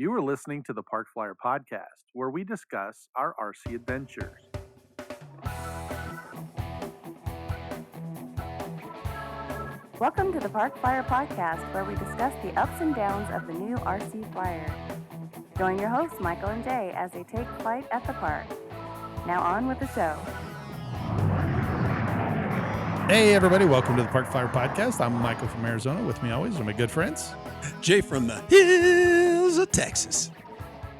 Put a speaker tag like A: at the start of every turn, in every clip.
A: You are listening to the Park Flyer Podcast, where we discuss our RC adventures.
B: Welcome to the Park Flyer Podcast, where we discuss the ups and downs of the new RC Flyer. Join your hosts, Michael and Jay, as they take flight at the park. Now on with the show.
C: Hey, everybody. Welcome to the Park Flyer Podcast. I'm Michael from Arizona. With me always are my good friends.
D: Jay from the hills of Texas.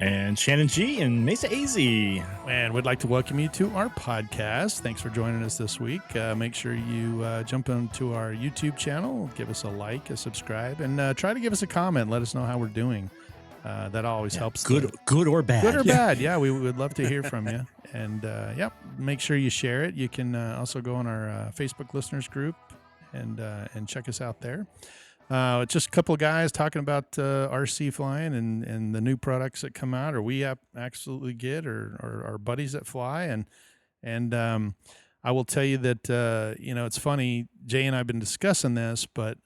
E: And Shannon G and Mesa AZ.
C: And we'd like to welcome you to our podcast. Thanks for joining us this week. Make sure you jump into our YouTube channel, give us a like, a subscribe, and try to give us a comment. Let us know how we're doing. That always helps.
E: Good or bad.
C: Good or bad. Yeah, we would love to hear from you. And make sure you share it. You can also go on our Facebook listeners group and check us out there. Just a couple of guys talking about RC flying and the new products that come out, or we absolutely get, or our buddies that fly. And I will tell you that it's funny. Jay and I have been discussing this, but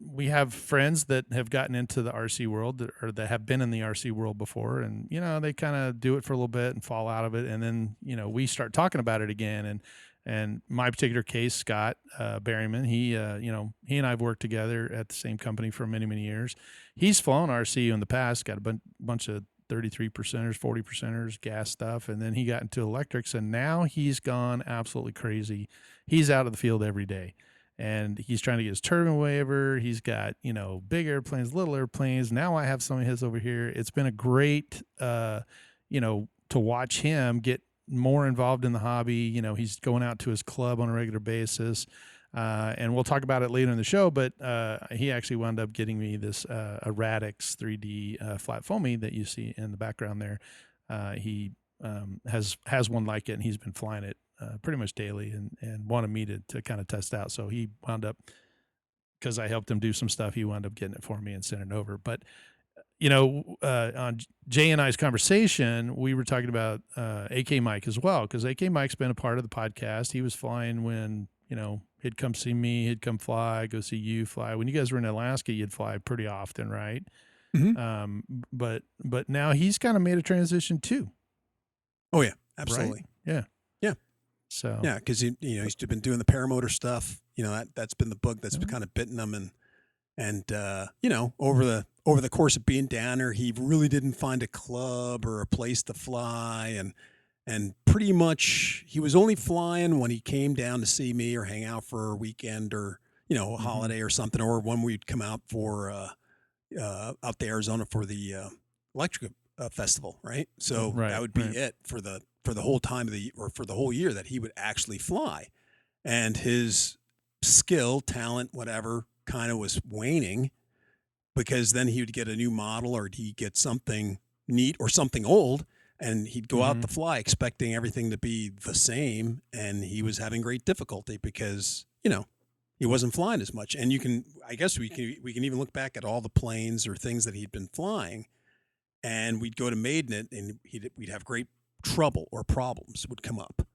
C: we have friends that have gotten into the RC world or that have been in the RC world before, and they kind of do it for a little bit and fall out of it, and then we start talking about it again. And my particular case, Scott Berryman, he and I have worked together at the same company for many, many years. He's flown RC in the past, got a bunch of 33 percenters, 40 percenters, gas stuff, and then he got into electrics, and now he's gone absolutely crazy. He's out of the field every day, and he's trying to get his turbine waiver. He's got big airplanes, little airplanes. Now I have some of his over here. It's been a great to watch him get more involved in the hobby. He's going out to his club on a regular basis, and we'll talk about it later in the show, but he actually wound up getting me this a Radix 3D flat foamy that you see in the background there. He has one like it, and he's been flying it pretty much daily and wanted me to kind of test out. So he wound up, because I helped him do some stuff, he wound up getting it for me and sending it over. But on Jay and I's conversation, we were talking about AK Mike as well, because AK Mike's been a part of the podcast. He was flying when, he'd come see me, he'd come fly, go see you fly. When you guys were in Alaska, you'd fly pretty often, right?
D: Mm-hmm.
C: But now he's kind of made a transition too.
D: Oh, yeah, absolutely.
C: Right? Yeah.
D: Yeah.
C: So.
D: Yeah, because he's been doing the paramotor stuff. That's been the bug that's kind of bitten him. And over the course of being down there, he really didn't find a club or a place to fly, and pretty much he was only flying when he came down to see me or hang out for a weekend or a holiday or something, or when we'd come out for out to Arizona for the electric festival, right? So that would be it for the whole time for the whole year that he would actually fly, and his skill, talent, whatever, kind of was waning, because then he would get a new model or he'd get something neat or something old, and he'd go out to fly expecting everything to be the same, and he was having great difficulty because he wasn't flying as much. And I guess we can even look back at all the planes or things that he'd been flying, and we'd go to maiden it, and we'd have great trouble or problems would come up,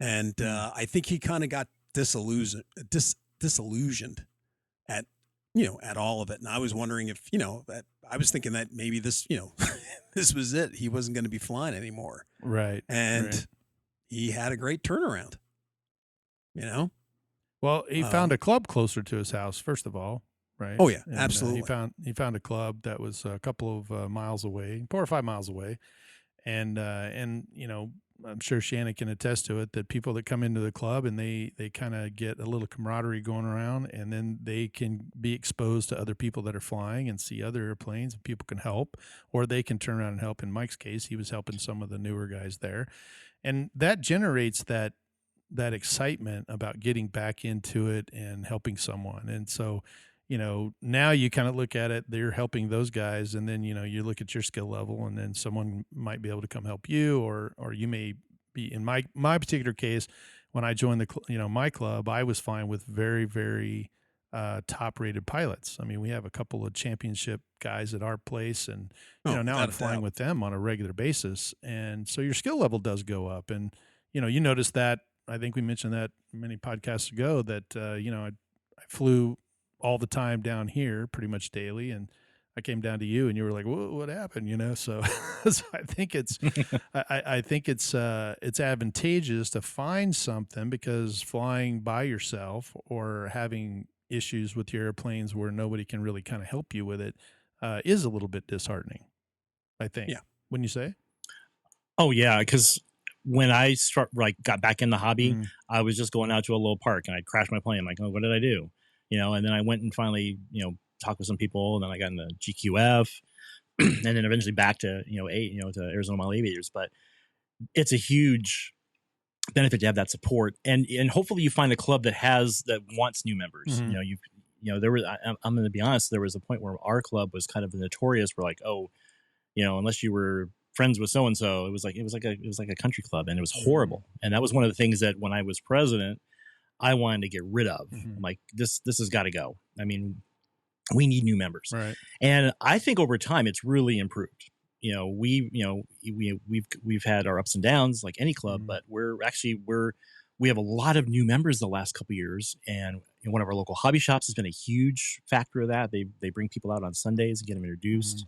D: and I think he kind of got disillusioned at all of it. And I was wondering if, I was thinking that maybe this, this was it. He wasn't going to be flying anymore.
C: Right.
D: And he had a great turnaround,
C: Well, he found a club closer to his house, first of all, right?
D: Oh, yeah,
C: and,
D: absolutely.
C: He found a club that was a couple of miles away, 4 or 5 miles away. And I'm sure Shannon can attest to it, that people that come into the club and they kind of get a little camaraderie going around, and then they can be exposed to other people that are flying and see other airplanes, and people can help, or they can turn around and help. In Mike's case, he was helping some of the newer guys there. And that generates that excitement about getting back into it and helping someone. And so, now you kind of look at it, they're helping those guys, and then, you look at your skill level, and then someone might be able to come help you, or you may be, in my particular case, when I joined my club, I was flying with very, very top rated pilots. I mean, we have a couple of championship guys at our place, and, now I'm flying with them on a regular basis. And so your skill level does go up. And, you notice that, I think we mentioned that many podcasts ago, that, I flew all the time down here pretty much daily. And I came down to you and you were like, what happened? So, so I think I think it's advantageous to find something, because flying by yourself or having issues with your airplanes where nobody can really kind of help you with it is a little bit disheartening, I think.
D: Yeah.
C: Wouldn't you say?
E: Oh yeah, because when I got back in the hobby,
C: Mm.
E: I was just going out to a little park and I crashed my plane. I'm like, oh, what did I do? And then I went and finally, talked with some people, and then I got in the GQF, and then eventually back to to Arizona Mile Aviators. But it's a huge benefit to have that support, and hopefully you find a club that wants new members.
C: Mhm.
E: There was I'm going to be honest, there was a point where our club was kind of notorious for like, oh, unless you were friends with so and so, it was like a country club, and it was horrible. And that was one of the things that when I was president, I wanted to get rid of.
C: Mhm.
E: I'm like, this has got to go. I mean, we need new members.
C: Right.
E: And I think over time it's really improved. We've had our ups and downs like any club,
C: Mhm.
E: but we have a lot of new members the last couple of years, and one of our local hobby shops has been a huge factor of that. They bring people out on Sundays and get them introduced.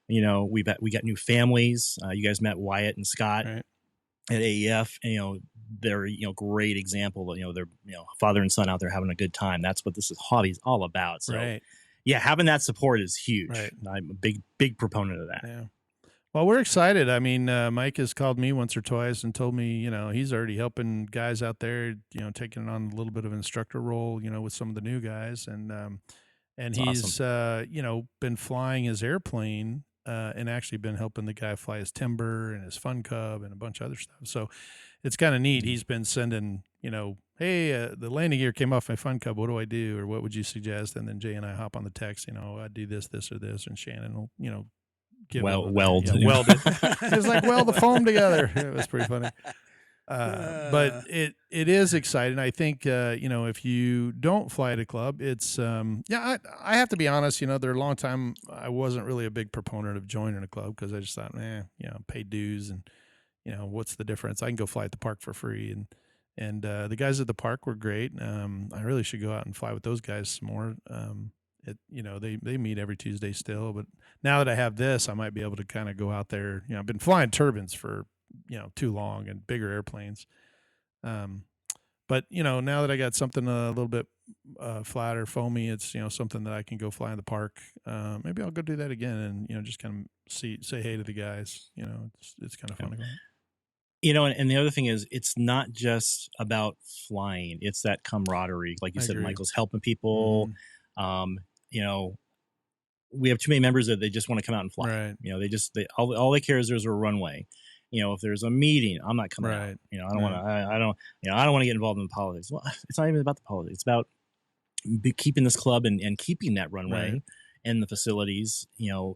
E: We got new families. You guys met Wyatt and Scott
C: Right.
E: at AEF, and they're great example. They're father and son out there having a good time. That's what this hobby is all about. So
C: Right.
E: yeah, having that support is huge.
C: Right.
E: I'm a big proponent of that.
C: Yeah. Well, we're excited. I mean, Mike has called me once or twice and told me, he's already helping guys out there, taking on a little bit of an instructor role, with some of the new guys. And
E: That's
C: he's, been flying his airplane and actually been helping the guy fly his Timber and his Fun Cub and a bunch of other stuff. So it's kind of neat. He's been sending, hey, the landing gear came off my Fun Cub. What do I do? Or what would you suggest? And then Jay and I hop on the text, I do this, or this. And Shannon will, give him
E: Weld.
C: welded. It was like weld the foam together. It was pretty funny. But it is exciting. I think if you don't fly at a club, it's I have to be honest. There are a long time I wasn't really a big proponent of joining a club, because I just thought, pay dues and what's the difference? I can go fly at the park for free, and the guys at the park were great. I really should go out and fly with those guys some more. They meet every Tuesday still, but now that I have this, I might be able to kind of go out there. I've been flying turbines for too long, and bigger airplanes. But now that I got something a little bit flatter, foamy, it's something that I can go fly in the park. Maybe I'll go do that again, and just kind of say hey to the guys. It's kind of fun to go.
E: And the other thing is, it's not just about flying; it's that camaraderie. Like you said,
C: agree.
E: Michael's helping people.
C: Mhm.
E: We have too many members that they just want to come out and fly.
C: Right.
E: All they care is there's a runway. If there's a meeting, I'm not coming
C: Right.
E: out. I don't want to. I don't want to get involved in the politics. Well, it's not even about the politics. It's about keeping this club and keeping that runway
C: Right.
E: and the facilities,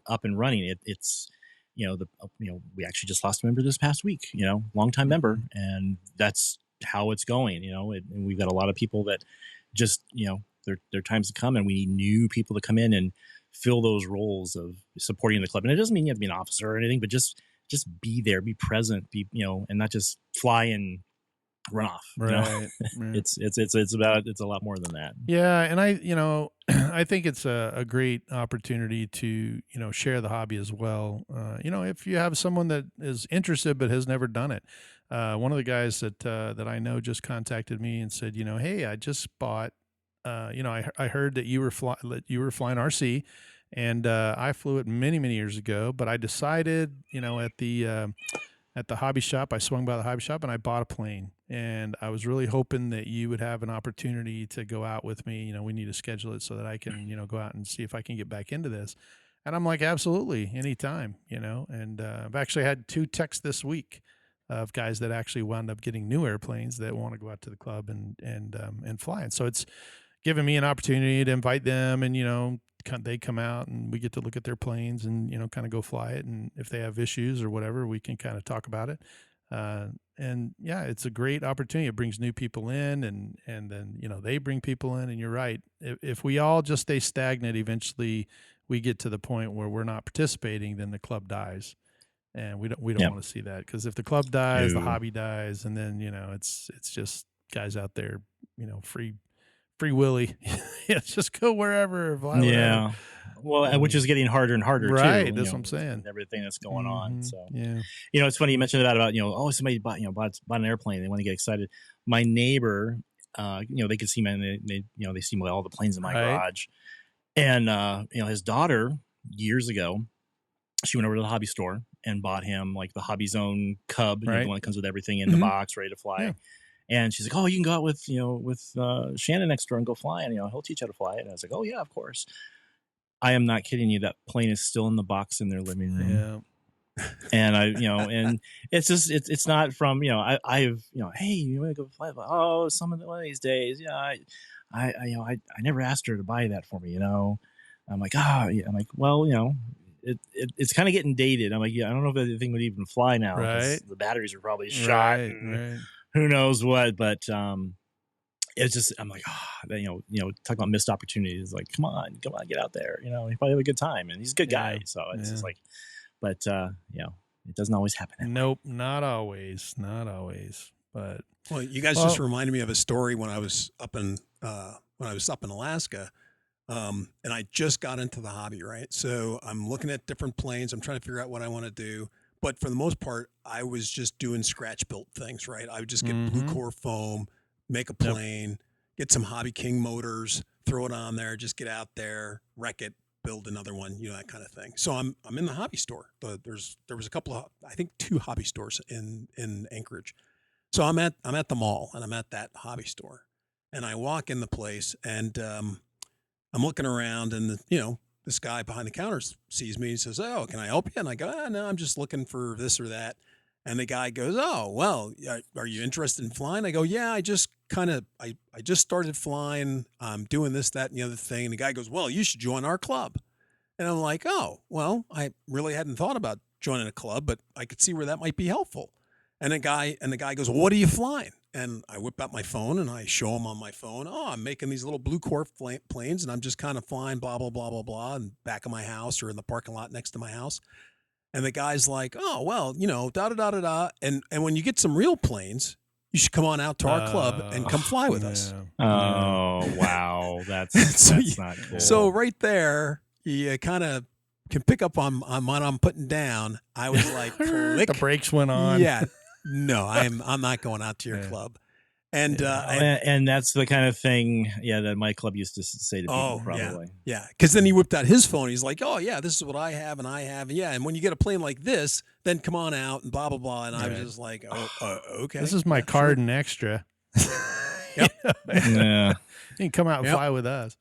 E: up and running. It's we actually just lost a member this past week. Longtime member, and that's how it's going. And we've got a lot of people that just their times to come, and we need new people to come in and fill those roles of supporting the club. And it doesn't mean you have to be an officer or anything, but just be there, be present, and not just fly and run off.
C: Right.
E: It's a lot more than that.
C: Yeah, and I think it's a great opportunity to share the hobby as well. If you have someone that is interested but has never done it. One of the guys that I know just contacted me and said, hey, I just bought. I heard that you were flying RC, and I flew it many years ago. But I decided, at the hobby shop, I swung by the hobby shop and I bought a plane. And I was really hoping that you would have an opportunity to go out with me. We need to schedule it so that I can, go out and see if I can get back into this. And I'm like, absolutely, anytime, And I've actually had 2 texts this week of guys that actually wound up getting new airplanes that want to go out to the club and fly. And so it's given me an opportunity to invite them, and they come out and we get to look at their planes and kind of go fly it. And if they have issues or whatever, we can kind of talk about it. And yeah, it's a great opportunity. It brings new people in, and then they bring people in. And you're right. If we all just stay stagnant, eventually we get to the point where we're not participating, then the club dies. And we don't want to see that, because if the club dies, the hobby dies, and then it's just guys out there, Free Willy. Yeah, just go wherever. Fly wherever.
E: Yeah. Well, which is getting harder and harder,
C: Right,
E: too.
C: that's what I'm saying.
E: With everything that's going on.
C: Mhm,
E: So,
C: yeah.
E: it's funny you mentioned that about, somebody bought an airplane. They want to get excited. My neighbor, they could see me, and they see all the planes in my
C: Right.
E: garage. And, his daughter, years ago, she went over to the hobby store and bought him like the Hobby Zone Cub,
C: Right.
E: the one that comes with everything in the
D: Mhm.
E: box, ready to fly.
C: Yeah.
E: And she's like, "Oh, you can go out with Shannon next door and go fly, and he'll teach you how to fly." And I was like, "Oh yeah, of course." I am not kidding you. That plane is still in the box in their living room.
C: Yeah.
E: And and it's just it's not from I've hey, you want to go fly? Oh, one of these days, I never asked her to buy that for me. I'm like, yeah. I'm like, well, it's kind of getting dated. I'm like, yeah, I don't know if the thing would even fly now. 'Cause
C: Right.
E: the batteries are probably shot.
C: Right.
E: and
C: Right.
E: Who knows what? But it's just I'm like, talk about missed opportunities. Like, come on, get out there. You probably have a good time, and he's a good guy.
C: Yeah,
E: So it's
C: yeah.
E: just like, but it doesn't always happen. that way.
C: Nope, not always. Not always. But
D: Well, you guys just reminded me of a story when I was up in Alaska, and I just got into the hobby, right? So I'm looking at different planes. I'm trying to figure out what I want to do. But for the most part, I was just doing scratch built things, right? I would just get blue
C: Mhm.
D: core foam, make a
C: Yep.
D: plane, get some Hobby King motors, throw it on there, just get out there, wreck it, build another one, that kind of thing. So I'm in the hobby store. There was a couple of, I think 2 hobby stores in Anchorage. So I'm at the mall, and I'm at that hobby store, and I walk in the place, and I'm looking around, and this guy behind the counter sees me and says, "Oh, can I help you?" And I go, "No, I'm just looking for this or that." And the guy goes, "Oh, well, are you interested in flying?" I go, "Yeah, I just started flying. I'm doing this, that, and the other thing." And the guy goes, "Well, you should join our club." And I'm like, "Oh, well, I really hadn't thought about joining a club, but I could see where that might be helpful." And the guy goes, "Well, what are you flying?" And I whip out my phone and I show him on my phone, "Oh, I'm making these little blue core planes, and I'm just kind of flying blah, blah, blah, blah, blah, in back of my house or in the parking lot next to my house." And the guy's like, "Oh, well, da, da, da, da, da. And when you get some real planes, you should come on out to our club and come fly with us."
C: Yeah.
E: Oh wow, that's
D: So
E: that's not cool.
D: So right there, you kind of can pick up on what I'm putting down. I was like, click.
C: The brakes went on.
D: Yeah. No, I'm not going out to your
C: Yeah.
D: club. And
E: and that's the kind of thing, that my club used to say to people, probably.
D: yeah, because then he whipped out his phone. He's like, "Oh yeah, this is what I have, and I have, yeah." And when you get a plane like this, then come on out and blah blah blah. And I was
C: Right.
D: just like, "Oh, okay."
C: This is my
D: Yeah,
C: card and extra.
D: Yep.
E: Yeah.
C: You can come out and
D: Yep.
C: fly with us.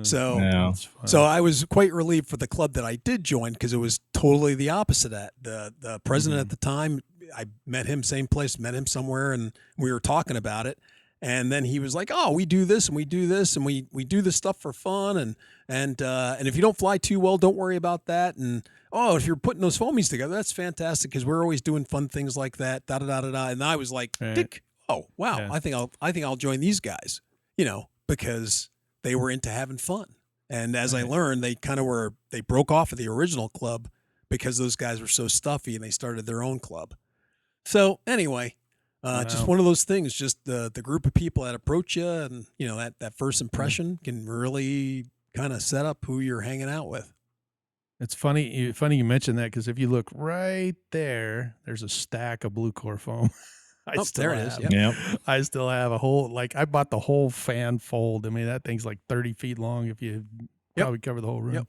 D: So
E: Yeah.
C: That's fun.
D: So I was quite relieved for the club that I did join, because it was totally the opposite of that. The president at the time, I met him same place, met him somewhere, and we were talking about it. And then he was like, "Oh, we do this and we do this and we do this stuff for fun, and if you don't fly too well, don't worry about that. And oh, if you're putting those foamies together, that's fantastic, because we're always doing fun things like that." Da da da da da. And I was like,
C: Right.
D: "Dick, oh wow,
C: Yeah.
D: I think I'll join these guys," because they were into having fun. And as I
C: Right.
D: learned, they broke off of the original club because those guys were so stuffy, and they started their own club. So anyway, just
C: Wow.
D: one of those things, just the group of people that approach you, and that first impression can really kind of set up who you're hanging out with.
C: It's funny you mentioned that, because if you look right there, there's a stack of blue core foam.
D: Oh, there it is.
C: have.
D: Yep.
E: Yep.
C: I still have a whole, I bought the whole fan fold. I mean, that thing's like 30 feet long if you probably cover the whole room.
D: Yep.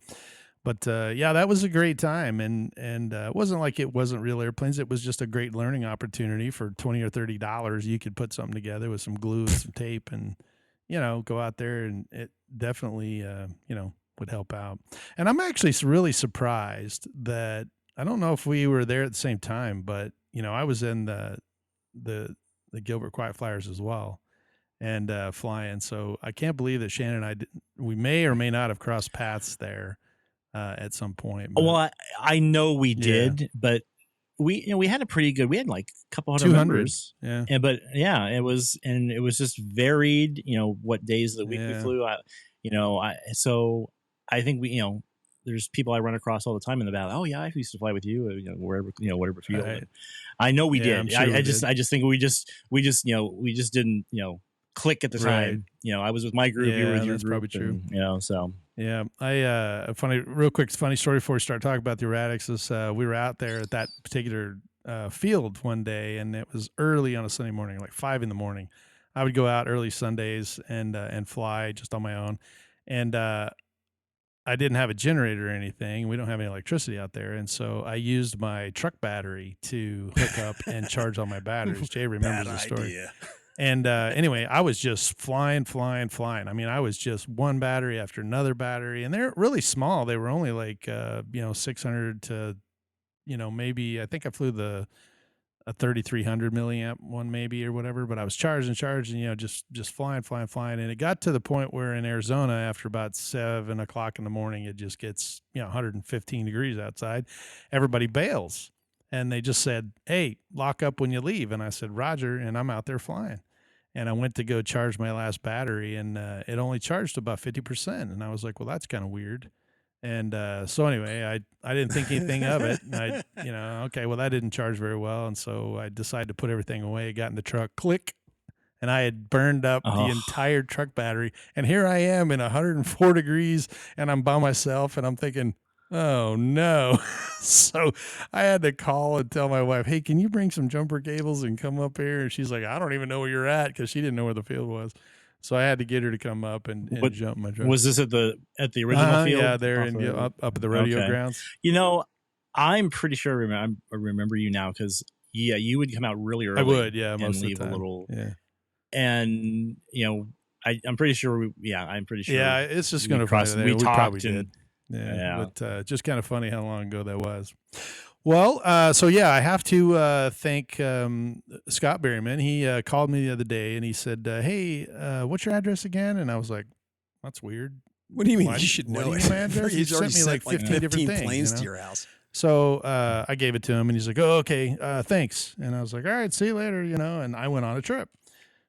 C: But yeah, that was a great time. And it wasn't like it wasn't real airplanes. It was just a great learning opportunity. For $20 or $30, you could put something together with some glue and some tape and, go out there, and it definitely, would help out. And I'm actually really surprised that, I don't know if we were there at the same time, but, I was in the Gilbert Quiet Flyers as well, and flying. So I can't believe that Shannon and we may or may not have crossed paths there at some point. But
E: Well, I know we
C: Yeah.
E: did, but we had a pretty good. We had like a couple hundred
C: 200.
E: members.
C: Yeah.
E: But it was just varied. What days of the week we
C: Yeah.
E: flew. So I think there's people I run across all the time in the valley. Oh yeah, I used to fly with you. Wherever whatever field.
C: Right.
E: I know we
C: Yeah,
E: did.
C: I'm sure we
E: I just think we just didn't click at the time. You know, I was with my group, you were with your
C: that's
E: group,
C: probably true.
E: and, you know, so
C: Yeah, a real quick funny story before we start talking about the erratics is we were out there at that particular field one day, and it was early on a Sunday morning, like 5 a.m. I would go out early Sundays and fly just on my own, and I didn't have a generator or anything. We don't have any electricity out there, and so I used my truck battery to hook up and charge all my batteries. Jay remembers the story.
D: Idea.
C: And anyway, I was just flying. I mean, I was just one battery after another battery, and they're really small. They were only like 600 to, maybe I think I flew a 3300 milliamp one maybe or whatever, but I was charging, just flying. And it got to the point where in Arizona, after about 7 o'clock in the morning, it just gets, 115 degrees outside. Everybody bails. And they just said, "Hey, lock up when you leave." And I said, "Roger." And I'm out there flying. And I went to go charge my last battery, and it only charged about 50%. And I was like, well, that's kind of weird. And so anyway, I didn't think anything of it. And okay, well, that didn't charge very well. And so I decided to put everything away, got in the truck, click. And I had burned up the entire truck battery. And here I am in 104 degrees, and I'm by myself, and I'm thinking, oh no. So I had to call and tell my wife, "Hey, can you bring some jumper cables and come up here?" And she's like, "I don't even know where you're at," because she didn't know where the field was. So I had to get her to come up and jump my truck.
E: Was this at the original field?
C: Yeah, there up at the rodeo grounds.
E: You know, I'm pretty sure I remember you now, because you would come out really early.
C: I would,
E: and
C: most
E: leave
C: of the time.
E: a little.
C: Yeah.
E: And I'm pretty sure. I'm pretty sure.
C: Yeah, it's just going to cross.
E: We talked
C: probably did. Yeah, but just kind of funny how long ago that was. Well, so yeah, I have to thank Scott Berryman. He called me the other day and he said, "Hey, what's your address again?" And I was like, "That's weird.
D: What do you mean? You should know it.
C: My address?
D: He's already
C: sent me like 15 different things,
D: planes to your house."
C: So I gave it to him, and he's like, "Oh, okay, thanks." And I was like, "All right, see you later," and I went on a trip.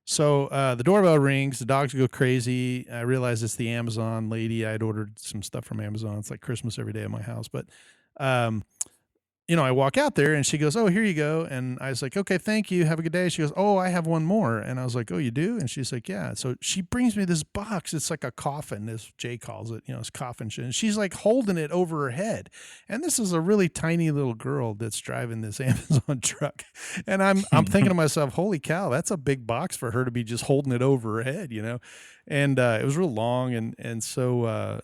C: So the doorbell rings, the dogs go crazy. I realize it's the Amazon lady. I'd ordered some stuff from Amazon. It's like Christmas every day at my house. But, I walk out there and she goes, "Oh, here you go." And I was like, "Okay, thank you. Have a good day." She goes, "Oh, I have one more." And I was like, "Oh, you do?" And she's like, "Yeah." So she brings me this box. It's like a coffin, as Jay calls it, it's coffin shit. And she's like holding it over her head. And this is a really tiny little girl that's driving this Amazon truck. And I'm thinking to myself, holy cow, that's a big box for her to be just holding it over her head, And it was real long. And so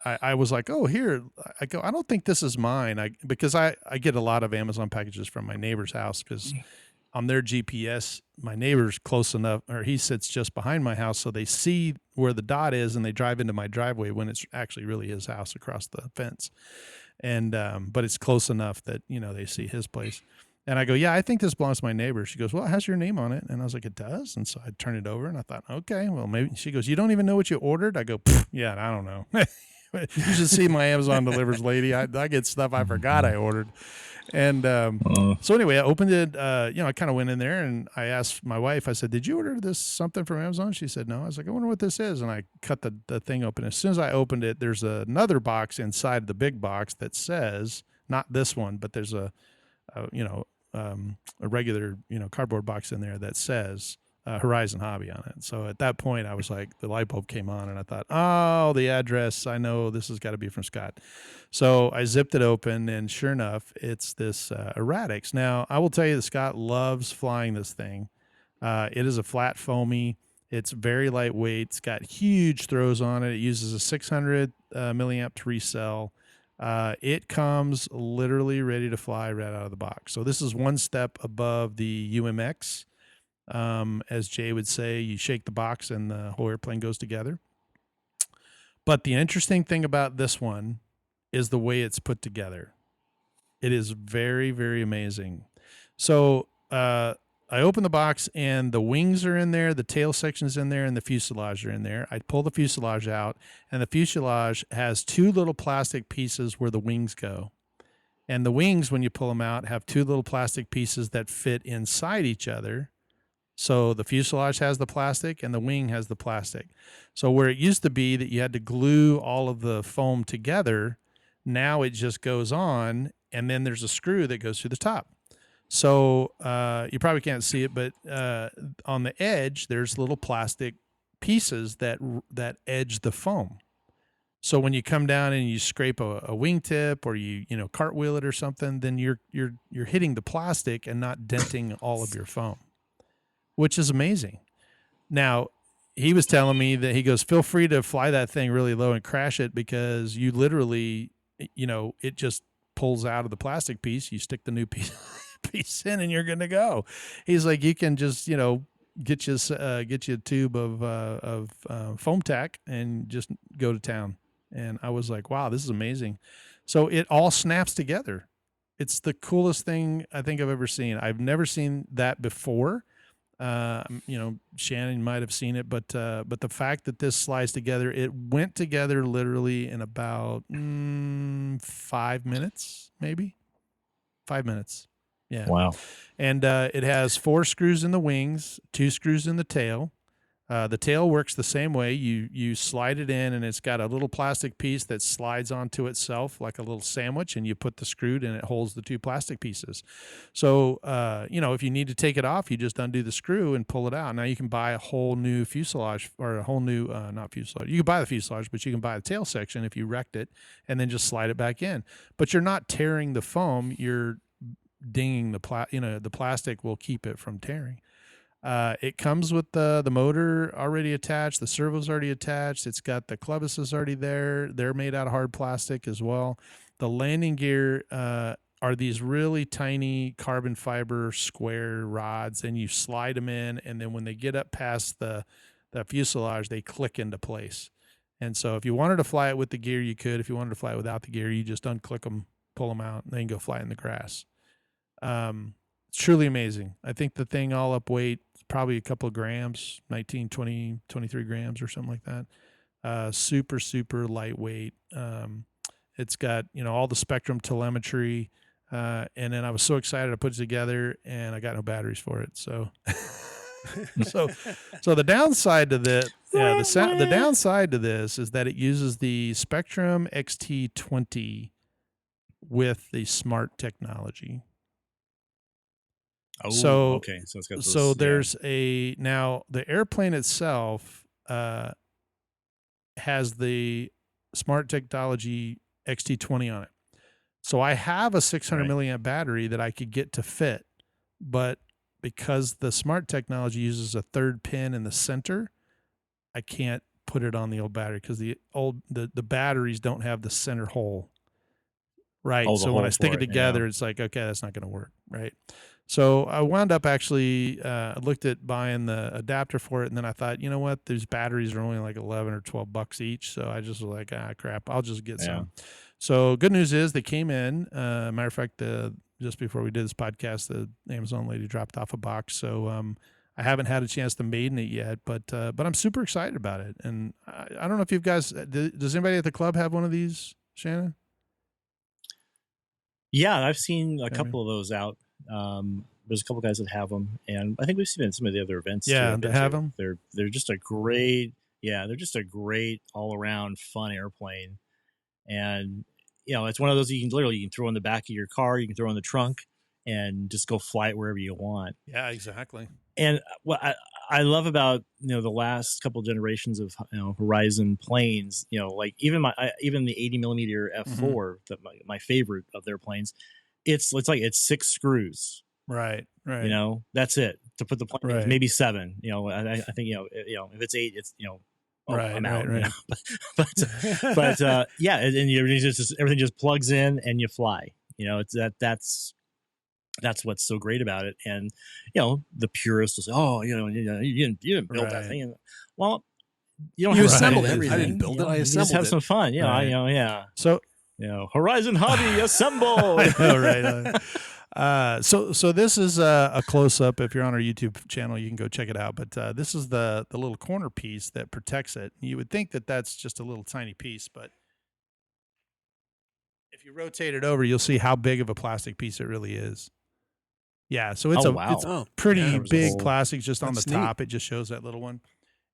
C: I was like, "Oh, here." I go, "I don't think this is mine." Because I get a lot of Amazon packages from my neighbor's house, because on their GPS, my neighbor's close enough, or he sits just behind my house, so they see where the dot is and they drive into my driveway when it's actually really his house across the fence. And but it's close enough that they see his place. And I go, "Yeah, I think this belongs to my neighbor." She goes, "Well, it has your name on it." And I was like, "It does?" And so I turned it over and I thought, okay, well, maybe. She goes, "You don't even know what you ordered?" I go, "Yeah, I don't know." You should see my Amazon delivers lady. I get stuff I forgot I ordered. And so anyway, I opened it. I kind of went in there and I asked my wife, I said, "Did you order something from Amazon?" She said, "No." I was like, "I wonder what this is." And I cut the thing open. As soon as I opened it, there's another box inside the big box that says, not this one, but there's a regular, cardboard box in there that says Horizon Hobby on it. So at that point, I was like, the light bulb came on and I thought, oh, the address, I know this has got to be from Scott. So I zipped it open and sure enough, it's this erratics. Now, I will tell you that Scott loves flying this thing. It is a flat foamy. It's very lightweight. It's got huge throws on it. It uses a 600 milliamp 3-cell. It comes literally ready to fly right out of the box. So this is one step above the UMX. As Jay would say, you shake the box and the whole airplane goes together. But the interesting thing about this one is the way it's put together. It is very, very amazing. So I open the box and the wings are in there, the tail section's in there, and the fuselage are in there. I pull the fuselage out, and the fuselage has two little plastic pieces where the wings go. And the wings, when you pull them out, have two little plastic pieces that fit inside each other. So the fuselage has the plastic and the wing has the plastic. So where it used to be that you had to glue all of the foam together, now it just goes on, and then there's a screw that goes through the top. So you probably can't see it, but on the edge, there's little plastic pieces that edge the foam. So when you come down and you scrape a wingtip or you cartwheel it or something, then you're hitting the plastic and not denting all of your foam, which is amazing. Now, he was telling me that he goes, feel free to fly that thing really low and crash it because you literally, it just pulls out of the plastic piece. You stick the new piece in and you're going to go. He's like, you can just, get you a tube of foam tack and just go to town. And I was like, wow, this is amazing. So it all snaps together. It's the coolest thing I think I've ever seen. I've never seen that before. Shannon might have seen it, but the fact that this slides together, it went together literally in about 5 minutes, maybe 5 minutes. Yeah.
E: Wow.
C: And it has 4 screws in the wings, 2 screws in the tail. The tail works the same way. You slide it in, and it's got a little plastic piece that slides onto itself like a little sandwich, and you put the screw and it holds the 2 plastic pieces. So, if you need to take it off, you just undo the screw and pull it out. Now you can buy a whole new fuselage or a whole new, not fuselage. You can buy the fuselage, but you can buy the tail section if you wrecked it and then just slide it back in. But you're not tearing the foam. You're dinging the plastic will keep it from tearing. It comes with the motor already attached. The servo's already attached. It's got the clevises already there. They're made out of hard plastic as well. The landing gear are these really tiny carbon fiber square rods, and you slide them in, and then when they get up past the fuselage, they click into place. And so if you wanted to fly it with the gear, you could. If you wanted to fly it without the gear, you just unclick them, pull them out, and then go fly in the grass. It's truly amazing. I think the thing all up weight is probably a couple of grams, 19, 20, 23 grams or something like that. Super, super lightweight. It's got, all the Spectrum telemetry. And then I was so excited to put it together, and I got no batteries for it. So, so the downside to the downside to this is that it uses the Spectrum XT20 with the smart technology.
E: Oh,
C: so
E: okay. So it's got those,
C: there's now the airplane itself has the smart technology XT20 on it. So I have a 600 milliamp battery that I could get to fit, but because the smart technology uses a third pin in the center, I can't put it on the old battery because the batteries don't have the center hole. Right. So when I stick it together, it's like, okay, that's not going to work. Right. So I wound up actually looked at buying the adapter for it, and then I thought, you know what, these batteries are only like $11 or $12 each. So I just was like, crap, I'll just get some. So good news is they came in. Matter of fact, just before we did this podcast, the Amazon lady dropped off a box. So I haven't had a chance to maiden it yet, but I'm super excited about it. And I don't know if you guys, does anybody at the club have one of these, Shannon?
E: Yeah, I've seen a couple of those out. There's a couple guys that have them, and I think we've seen it in some of the other events.
C: Yeah, they have them.
E: They're just a great, they're just a great all around fun airplane, and it's one of those you can throw in the back of your car, you can throw in the trunk, and just go fly it wherever you want.
C: Yeah, exactly.
E: And what I love about the last couple of generations of Horizon planes, like even the 80 millimeter F4, my favorite of their planes, it's 6 screws.
C: Right.
E: That's it to put the plane. Right. Maybe 7. I think if it's 8, it's I'm out. Right. But yeah, and everything just plugs in and you fly. It's that's what's so great about it. And the purists will say, "Oh, you didn't build that thing." Well, you don't.
D: You assembled
E: everything.
D: I didn't build it. I assembled it.
E: Just have some fun. Yeah.
C: So
E: Horizon Hobby assemble.
C: I know, right? So this is a close up. If you're on our YouTube channel, you can go check it out. But this is the little corner piece that protects it. You would think that that's just a little tiny piece, but if you rotate it over, you'll see how big of a plastic piece it really is. Yeah, so it's it's pretty big plastic just on the top. It just shows that little one.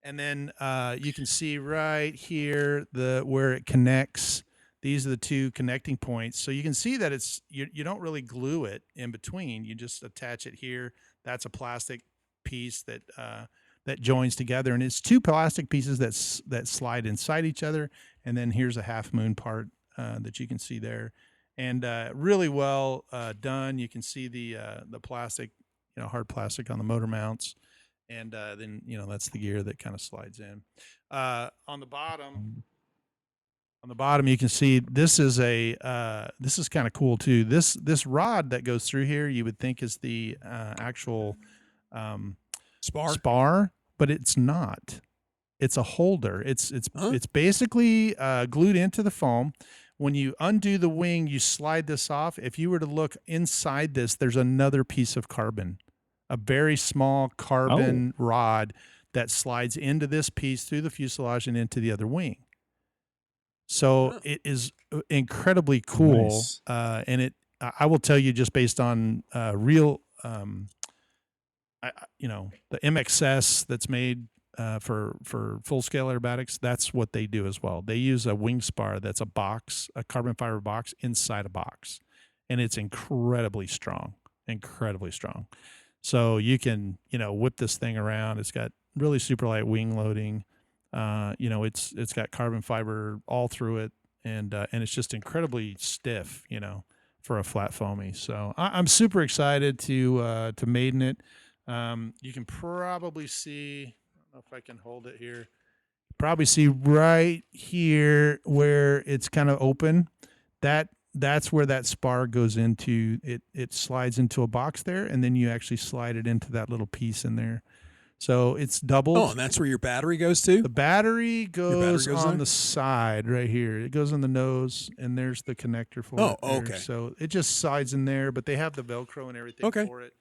C: And then you can see right here where it connects. these are the two connecting points. So you can see that you don't really glue it in between. You just attach it here. That's a plastic piece that that joins together, and it's two plastic pieces that slide inside each other. And then here's a half moon part that you can see there, and really well done. You can see the plastic, hard plastic on the motor mounts, and then that's the gear that kind of slides in. On the bottom, you can see this is this is kind of cool too. This rod that goes through here, you would think is the actual spar, but it's not. It's a holder. It's basically glued into the foam. When you undo the wing, you slide this off. If you were to look inside this, there's another piece of carbon, a very small carbon rod that slides into this piece through the fuselage and into the other wing. So it is incredibly cool.
E: Nice.
C: And I will tell you, just based on real, the MXS that's made for full scale aerobatics, that's what they do as well. They use a wing spar that's a carbon fiber box inside a box, and it's incredibly strong. So you can, whip this thing around. It's got really super light wing loading. It's got carbon fiber all through it, and it's just incredibly stiff, for a flat foamy. So I'm super excited to maiden it. You can probably see, I don't know if I can hold it here. Probably see right here where it's kind of open. That's where that spar goes into. It slides into a box there, and then you actually slide it into that little piece in there. So it's doubled.
D: Oh, and that's where your battery goes to?
C: The battery goes on
D: there?
C: the side right here. It goes in the nose, and there's the connector for it.
D: Oh,
C: there.
D: okay.
C: So it just slides in there, but they have the Velcro and everything for it.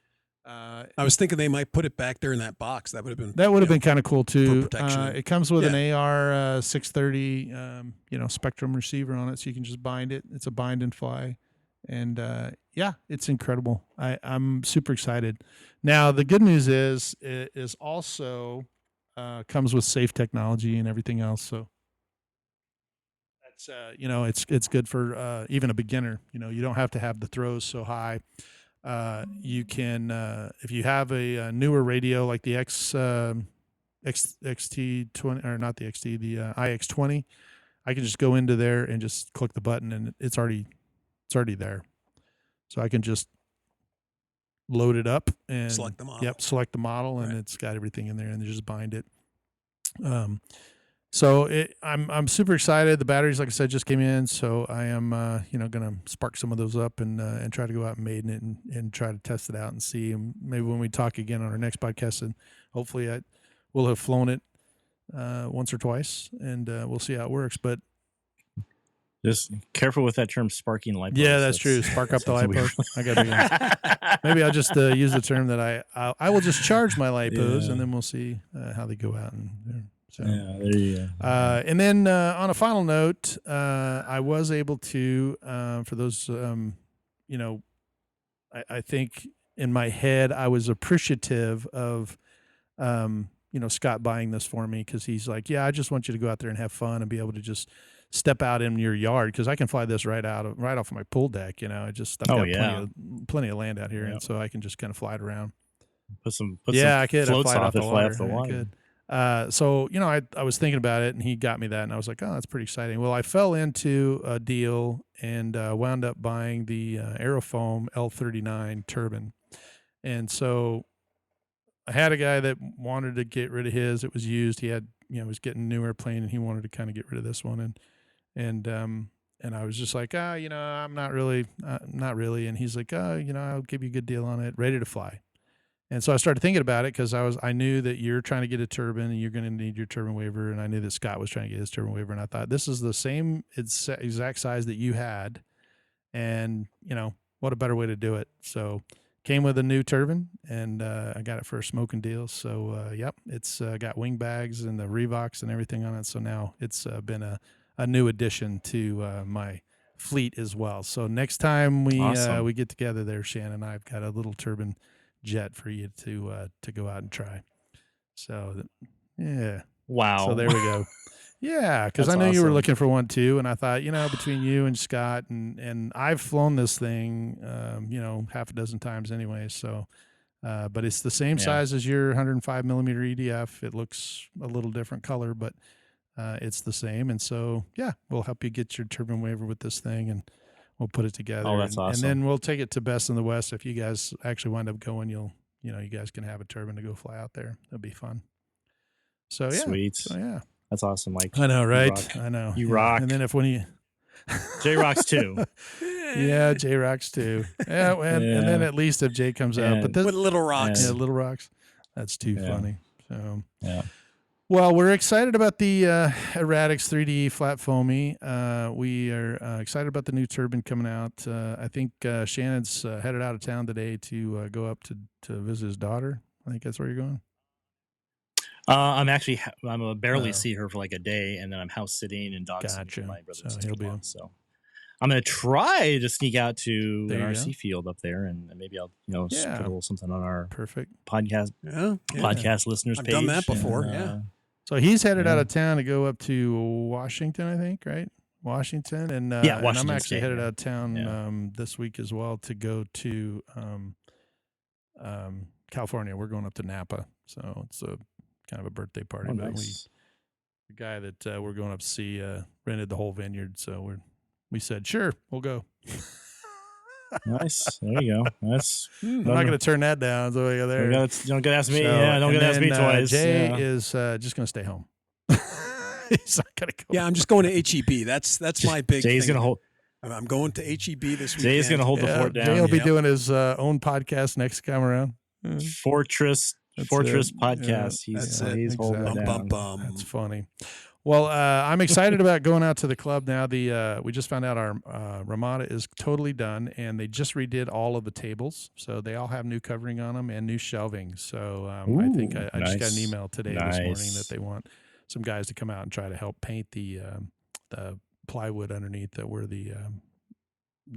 D: I was thinking they might put it back there in that box. That would have
C: been kind of cool too.
D: For protection.
C: It comes with an AR 630, Spectrum receiver on it, so you can just bind it. It's a bind and fly, and it's incredible. I'm super excited. Now the good news is it is also comes with safe technology and everything else. So that's it's good for even a beginner. You don't have to have the throws so high. You can, if you have a newer radio like the XT20, or not the XT, the IX20, I can just go into there and just click the button, and it's already there. So I can just load it up and
D: select the model.
C: Yep, select the model, and it's got everything in there, and just bind it. So I'm super excited. The batteries, like I said, just came in, so I am going to spark some of those up and try to go out and maiden it and try to test it out and see. And maybe when we talk again on our next podcast, and hopefully I will have flown it once or twice, and we'll see how it works. But
E: just careful with that term, sparking light post.
C: Yeah, that's true. Spark up the light post. I got maybe I'll just use the term that I will just charge my light post, and then we'll see how they go out. And so,
E: there you go.
C: And then on a final note, I was able to, for those, I think in my head I was appreciative of, Scott buying this for me, because he's like, yeah, I just want you to go out there and have fun and be able to just step out in your yard, because I can fly this right off of my pool deck. I've got plenty of land out here, and so I can just kind of fly it around.
E: Put some
C: I could
E: floats
C: fly
E: off
C: the water.
E: The water.
C: I could. So I was thinking about it, and he got me that, and I was like, oh, that's pretty exciting. Well, I fell into a deal and wound up buying the Aerofoam L39 turbine, and so I had a guy that wanted to get rid of his. It was used. He had, was getting a new airplane, and he wanted to kind of get rid of this one, and I was just like, I'm not really. And he's like, I'll give you a good deal on it, ready to fly. And so I started thinking about it, because I knew that you're trying to get a turbine and you're going to need your turbine waiver. And I knew that Scott was trying to get his turbine waiver. And I thought, this is the same exact size that you had. And, what a better way to do it. So came with a new turbine, and I got it for a smoking deal. So, it's got wing bags and the Revox and everything on it. So now it's been a new addition to my fleet as well. So next time we get together there, Shannon, I've got a little turbine jet for you to go out and try. So yeah.
E: Wow.
C: So there we go. Yeah, because I
E: That's
C: knew you were
E: awesome.
C: looking for one too, and I thought, between you and Scott, and I've flown this thing, half a dozen times anyway. So, but it's the same
E: Yeah.
C: size as your 105 millimeter EDF. It looks a little different color, but it's the same. And so, yeah, we'll help you get your turbine waiver with this thing, and we'll put it together.
E: Oh, that's
C: and
E: awesome.
C: then we'll take it to Best in the West. If you guys actually wind up going, you guys can have a turbine to go fly out there. That'll be fun. So yeah,
E: Sweet.
C: So yeah.
E: That's awesome, Mike.
C: I know, right?
E: rock.
C: I know.
E: You
C: Yeah.
E: rock.
C: And then if when you
E: J Rocks too.
C: yeah, J Rocks too. Yeah, and then at least if Jay comes out, but this
D: With Little Rocks.
C: yeah, Little Rocks, that's too
E: Yeah.
C: funny. So
E: Yeah.
C: well, we're excited about the Erratix 3D flat foamy. We are excited about the new turbine coming out. I think Shannon's headed out of town today to go up to visit his daughter. I think that's where you're going.
E: I'm actually I'm barely
C: Oh.
E: see her for like a day, and then I'm house sitting and dog sitting
C: Gotcha.
E: for my brother's
C: So he'll be-
E: in-laws. So I'm gonna try to sneak out to
C: There
E: an
C: you
E: RC field up there, and maybe I'll put
C: Yeah.
E: a little something on our
C: Perfect.
E: podcast
D: Yeah.
E: listeners
D: I've
E: page.
D: done that before,
E: and,
D: yeah.
C: So he's headed out
E: Yeah.
C: of town to go up to Washington, I think, right? Washington, and
E: Yeah,
C: and I'm
E: Washington
C: actually
E: State,
C: headed
E: yeah.
C: out of town
E: Yeah.
C: this week as well to go to California. We're going up to Napa, so it's a kind of a birthday party.
E: Oh,
C: But
E: nice.
C: the guy that we're going up to see rented the whole vineyard, so we said sure, we'll go.
E: Nice. There you go. That's
C: I'm not going to turn that down. So we go there.
E: don't get ask me.
C: So,
E: Yeah, don't
C: and
E: get ask me
C: then,
E: twice.
C: Jay
E: yeah.
C: is just going to stay home. He's not going to go.
D: Yeah, I'm just going to HEB. That's my big
E: Jay's
D: thing.
E: gonna hold.
D: I'm going to HEB this weekend.
E: Jay's gonna hold the
C: Yeah,
E: fort down.
C: Jay will be
D: Yep.
C: doing his own podcast next time around.
E: Fortress
C: That's
E: Fortress
C: it.
E: podcast.
C: Yeah,
E: He's
D: that's it.
E: he's holding it
C: Exactly.
E: down.
D: Bum.
C: That's funny. Well, I'm excited about going out to the club now. We just found out our Ramada is totally done, and they just redid all of the tables, so they all have new covering on them and new shelving. So I think
E: Ooh,
C: I just got an
E: nice.
C: email today this morning
E: Nice.
C: that they want some guys to come out and try to help paint the plywood underneath that where the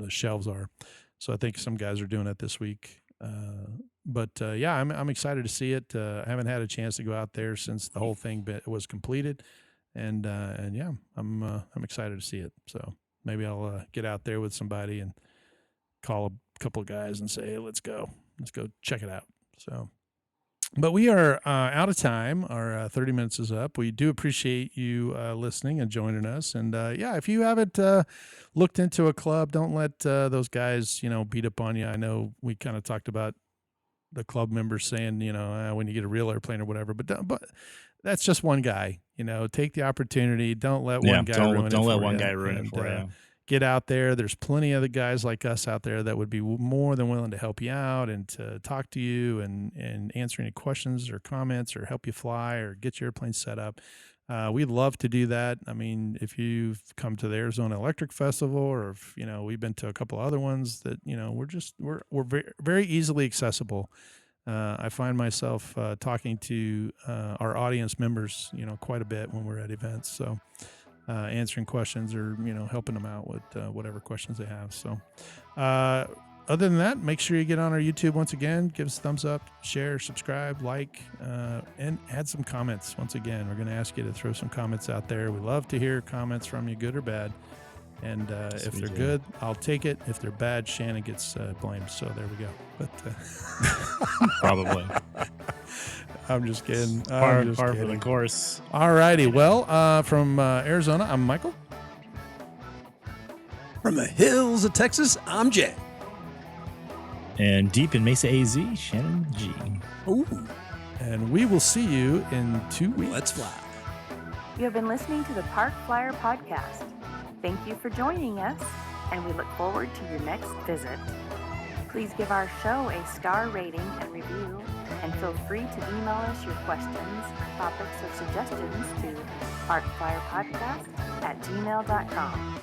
C: shelves are. So I think some guys are doing it this week. Yeah, I'm excited to see it. I haven't had a chance to go out there since the whole thing was completed, and yeah, I'm excited to see it. So maybe I'll get out there with somebody and call a couple of guys and say, hey, let's go check it out. So. But we are out of time. Our 30 minutes is up. We do appreciate you listening and joining us. And yeah, if you haven't looked into a club, don't let those guys, beat up on you. I know we kind of talked about the club members saying, when you get a real airplane or whatever, but that's just one guy. Take the opportunity. Don't let one guy ruin it.
E: Don't let
C: for
E: one
C: you.
E: guy ruin
C: And,
E: it for you.
C: Get out there. There's plenty of the guys like us out there that would be more than willing to help you out and to talk to you and answer any questions or comments or help you fly or get your airplane set up. We'd love to do that. I mean, if you've come to the Arizona Electric Festival or if, we've been to a couple other ones that, we're very, very easily accessible. I find myself talking to our audience members, quite a bit when we're at events. So answering questions or, helping them out with whatever questions they have. So other than that, make sure you get on our YouTube once again, give us a thumbs up, share, subscribe, like, and add some comments. Once again, we're going to ask you to throw some comments out there. We love to hear comments from you, good or bad. And
E: Yes,
C: if
E: we
C: they're
E: do.
C: good, I'll take it. If they're bad, Shannon gets blamed. So there we go. But
E: Probably.
C: I'm just kidding.
E: Par
C: I'm just
E: for the
C: kidding.
E: course.
C: All righty. Well, from Arizona, I'm Michael.
D: From the hills of Texas, I'm Jay.
E: And deep in Mesa AZ, Shannon G.
D: Ooh,
C: And we will see you in 2 weeks.
D: let's fly.
B: You have been listening to the Park Flyer Podcast. Thank you for joining us, and we look forward to your next visit. Please give our show a star rating and review, and feel free to email us your questions, topics, or suggestions to parkflyerpodcast@gmail.com.